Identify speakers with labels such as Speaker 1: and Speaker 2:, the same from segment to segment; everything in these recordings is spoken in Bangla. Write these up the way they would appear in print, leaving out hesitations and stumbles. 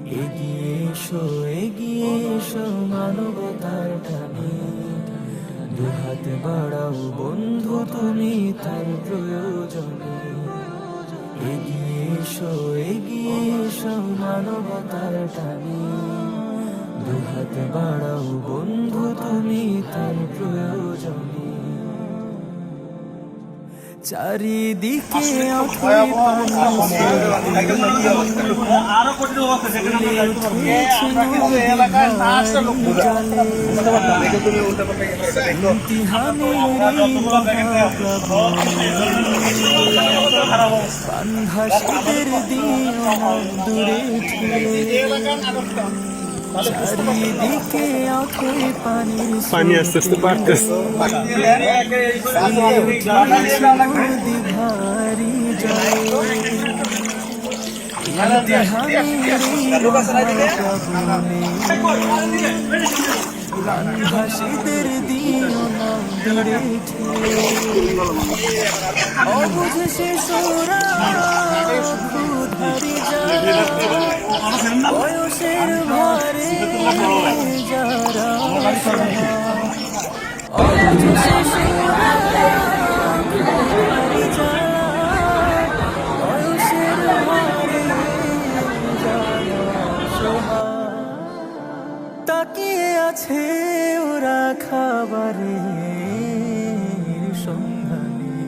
Speaker 1: এগিয়ে এসো মানবতার টানে, দুহাত বাড়াও বন্ধু তুমি তার প্রয়োজনে। এগিয়ে এসো মানবতার টানে, দুহাত বাড়াও বন্ধু তুমি তার প্রয়োজনে। চারিদিকে অথই পানি বানভাসীদের দিও দূরে চারিদিকে অথই পানি
Speaker 2: আস্তে আস্তে বাড়তেছে।
Speaker 1: ভাসীদের দিও না দূরে অবুঝ শিশুরা ক্ষুধারি যারা বয়সের ভারে যারা অবুঝ শিশুরা ক্ষুধারি যারা বয়সের ভারে যারা তাকিয়ে আছে ওরা খাবারের সন্ধানে।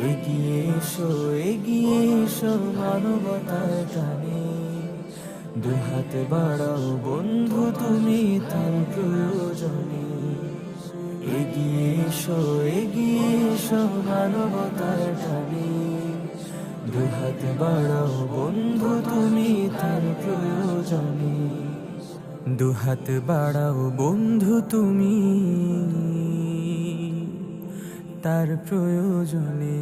Speaker 1: এগিয়ে এসো মানবতার টানে, দুহাত বাড়াও বন্ধু তুমি তার প্রয়োজনে। এগিয়ে এসো মানবতার টানে, দুহাত বাড়াও বন্ধু তুমি তার প্রয়োজনে। দুহাত বাড়াও বন্ধু তুমি তার প্রয়োজনে।